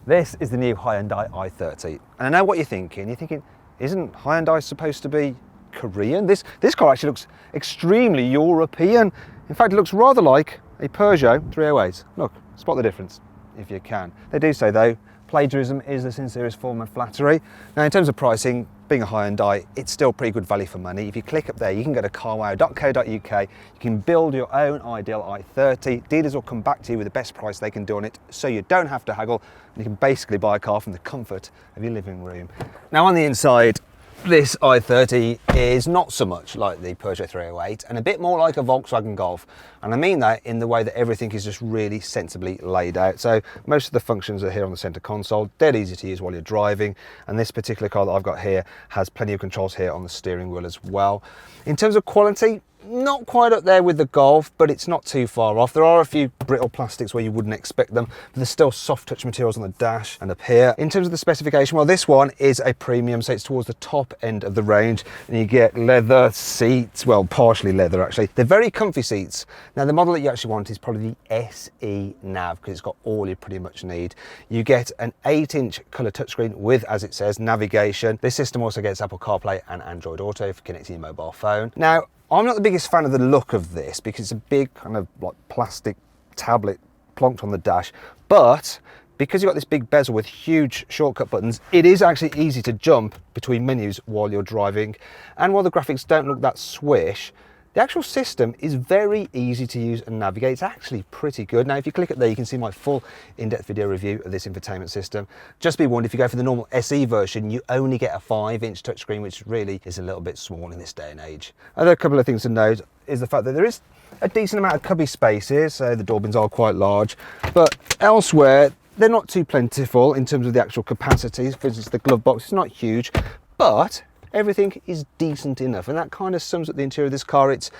This is the new Hyundai i30. And I know what you're thinking. You're thinking, isn't Hyundai supposed to be Korean? This car actually looks extremely European. In fact, it looks rather like a Peugeot 308. Look, spot the difference if you can. They do say though, plagiarism is the sincerest form of flattery. Now in terms of pricing, being a Hyundai, it's still pretty good value for money. If you click up there, you can go to carwow.co.uk, you can build your own ideal i30. Dealers will come back to you with the best price they can do on it, so you don't have to haggle, and you can basically buy a car from the comfort of your living room. Now on the inside, this i30 is not so much like the Peugeot 308 and a bit more like a Volkswagen Golf. And I mean that in the way that everything is just really sensibly laid out. So most of the functions are here on the center console, dead easy to use while you're driving. And this particular car that I've got here has plenty of controls here on the steering wheel as well. In terms of quality, not quite up there with the Golf, but it's not too far off. There are a few brittle plastics where you wouldn't expect them, but there's still soft touch materials on the dash and up here. In terms of the specification, well, this one is a premium, so it's towards the top end of the range, and you get leather seats, well, partially leather actually. They're very comfy seats. Now the model that you actually want is probably the SE Nav, because it's got all you pretty much need. You get an 8-inch colour touchscreen with, as it says, navigation. This system also gets Apple CarPlay and Android Auto for connecting your mobile phone. Now, I'm not the biggest fan of the look of this because it's a big kind of like plastic tablet plonked on the dash, but because you've got this big bezel with huge shortcut buttons, it is actually easy to jump between menus while you're driving. And while the graphics don't look that swish, the actual system is very easy to use and navigate. It's actually pretty good. Now, if you click it there, you can see my full in-depth video review of this infotainment system. Just be warned, if you go for the normal SE version, you only get a 5-inch touchscreen, which really is a little bit small in this day and age. Other couple of things to note is the fact that there is a decent amount of cubby space here, so the door bins are quite large, but elsewhere, they're not too plentiful in terms of the actual capacity. For instance, the glove box is not huge, but everything is decent enough, and that kind of sums up the interior of this car. It's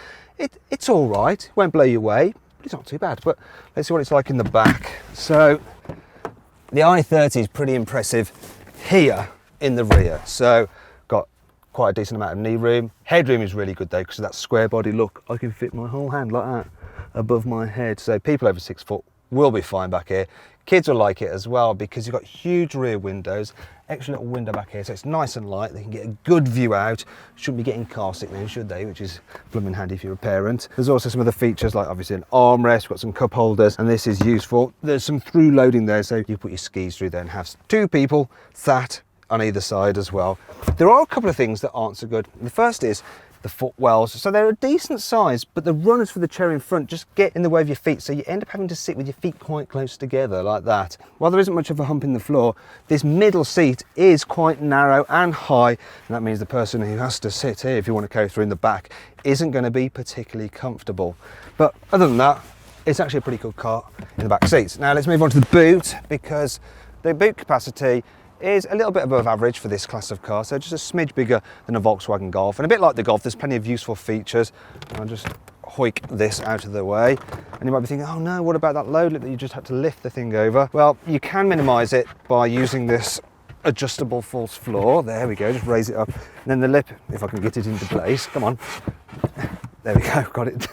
all right, it won't blow you away, but it's not too bad. But let's see what it's like in the back. So the i30 is pretty impressive here in the rear. So got quite a decent amount of knee room. Headroom is really good though, because of that square body look. I can fit my whole hand like that above my head. So people over 6 foot will be fine back here. Kids will like it as well because you've got huge rear windows, extra little window back here, so it's nice and light. They can get a good view out. Shouldn't be getting car sick then, should they? Which is blooming handy if you're a parent. There's also some other features like obviously an armrest, we've got some cup holders, and this is useful. There's some through loading there, so you put your skis through there and have 2 people sat on either side as well. There are a couple of things that aren't so good. The first is the footwells. So they're a decent size, but the runners for the chair in front just get in the way of your feet, so you end up having to sit with your feet quite close together like that. While there isn't much of a hump in the floor, this middle seat is quite narrow and high, and that means the person who has to sit here, if you want to go through in the back, isn't going to be particularly comfortable. But other than that, it's actually a pretty good car in the back seats. Now let's move on to the boot, because the boot capacity is a little bit above average for this class of car, so just a smidge bigger than a Volkswagen Golf. And a bit like the Golf, there's plenty of useful features. I'll just hoik this out of the way. And you might be thinking, oh no, what about that load lip that you just had to lift the thing over? Well, you can minimise it by using this adjustable false floor. There we go, just raise it up. And then the lip, if I can get it into place, come on. There we go, got it.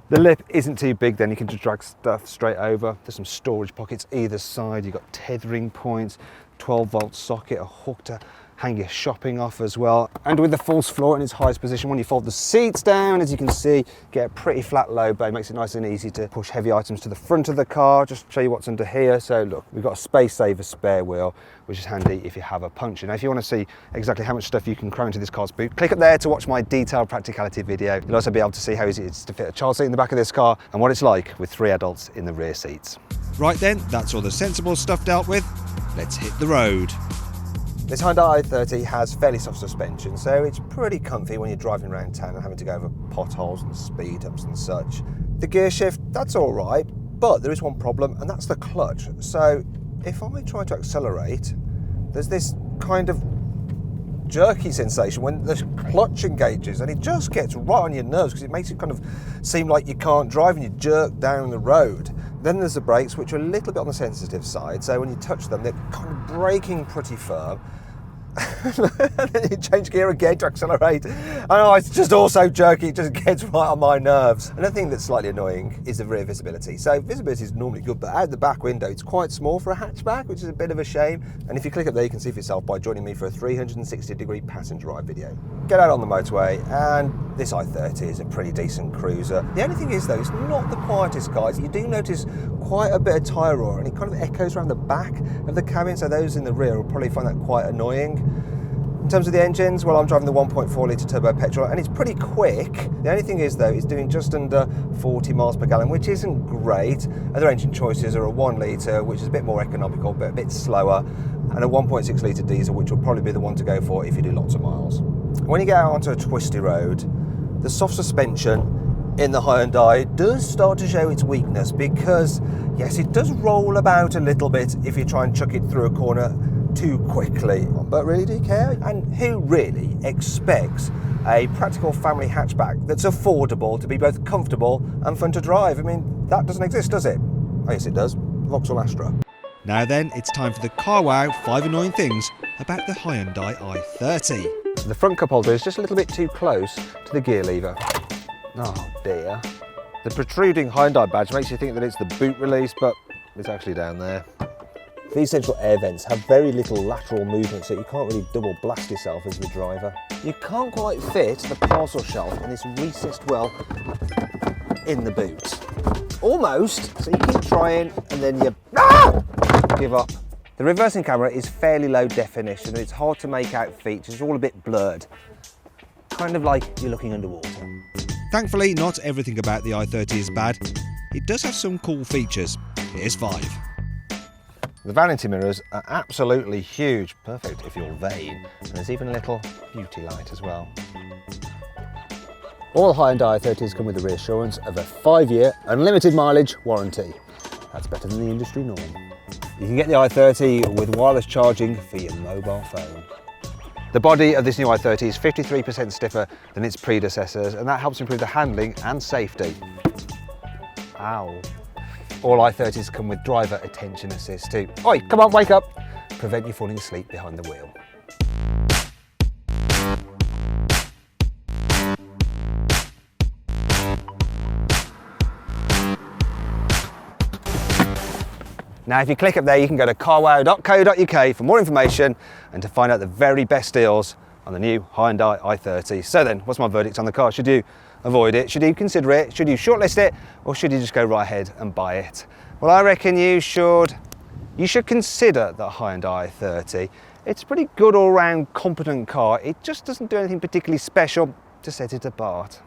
The lip isn't too big, then you can just drag stuff straight over. There's some storage pockets either side. You've got tethering points, 12-volt socket, a hook to hang your shopping off as well. And with the false floor in its highest position, when you fold the seats down, as you can see, get a pretty flat load bay. Makes it nice and easy to push heavy items to the front of the car. Just show you what's under here. So look, we've got a space saver spare wheel, which is handy if you have a puncture. Now, if you want to see exactly how much stuff you can cram into this car's boot, click up there to watch my detailed practicality video. You'll also be able to see how easy it is to fit a child seat in the back of this car and what it's like with 3 adults in the rear seats. Right then, that's all the sensible stuff dealt with. Let's hit the road. This Hyundai i30 has fairly soft suspension, so it's pretty comfy when you're driving around town and having to go over potholes and speed ups and such. The gear shift, that's all right, but there is one problem, and that's the clutch. So if I try to accelerate, there's this kind of jerky sensation when the clutch engages, and it just gets right on your nerves because it makes it kind of seem like you can't drive and you jerk down the road. Then there's the brakes, which are a little bit on the sensitive side, so when you touch them, they're kind of braking pretty firm. and then you change gear again to accelerate. I know, it's just also jerky, it just gets right on my nerves. Another thing that's slightly annoying is the rear visibility. So visibility is normally good, but out the back window, it's quite small for a hatchback, which is a bit of a shame. And if you click up there, you can see for yourself by joining me for a 360-degree passenger ride video. Get out on the motorway, and this i30 is a pretty decent cruiser. The only thing is though, it's not the quietest, guys. You do notice quite a bit of tyre roar, and it kind of echoes around the back of the cabin, so those in the rear will probably find that quite annoying. In terms of the engines, well, I'm driving the 1.4 litre turbo petrol, and it's pretty quick. The only thing is though, it's doing just under 40 miles per gallon, which isn't great. Other engine choices are a 1 litre, which is a bit more economical, but a bit slower, and a 1.6 litre diesel, which will probably be the one to go for if you do lots of miles. When you get out onto a twisty road, the soft suspension in the Hyundai does start to show its weakness, because yes, it does roll about a little bit if you try and chuck it through a corner too quickly. But really, do you care? And who really expects a practical family hatchback that's affordable to be both comfortable and fun to drive? I mean, that doesn't exist, does it? Oh yes, it does. Vauxhall Astra. Now then, it's time for the carwow 5 annoying things about the Hyundai i30. The front cup holder is just a little bit too close to the gear lever. Oh dear. The protruding Hyundai badge makes you think that it's the boot release, but it's actually down there. These central air vents have very little lateral movement, so you can't really double blast yourself as the driver. You can't quite fit the parcel shelf in this recessed well in the boot. Almost, so you keep trying and then you give up. The reversing camera is fairly low definition and it's hard to make out features, it's all a bit blurred. Kind of like you're looking underwater. Thankfully, not everything about the i30 is bad. It does have some cool features. Here's 5. The vanity mirrors are absolutely huge, perfect if you're vain, and there's even a little beauty light as well. All Hyundai i30s come with the reassurance of a 5-year unlimited mileage warranty. That's better than the industry norm. You can get the i30 with wireless charging for your mobile phone. The body of this new i30 is 53% stiffer than its predecessors, and that helps improve the handling and safety. Ow. All i30s come with driver attention assist too. Oi, come on, wake up! Prevent you falling asleep behind the wheel. Now, if you click up there, you can go to carwow.co.uk for more information and to find out the very best deals on the new Hyundai i30. So then, what's my verdict on the car? Should you avoid it? Should you consider it? Should you shortlist it? Or should you just go right ahead and buy it? Well, I reckon you should consider the Hyundai i30. It's a pretty good all-round competent car. It just doesn't do anything particularly special to set it apart.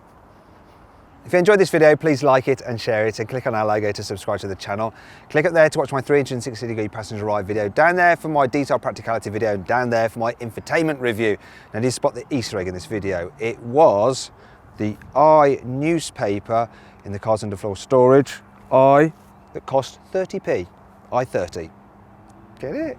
If you enjoyed this video, please like it and share it, and click on our logo to subscribe to the channel. Click up there to watch my 360-degree passenger ride video, down there for my detailed practicality video, and down there for my infotainment review. Now, did you spot the Easter egg in this video? It was the I newspaper in the car's underfloor storage. That cost 30p. i30. Get it?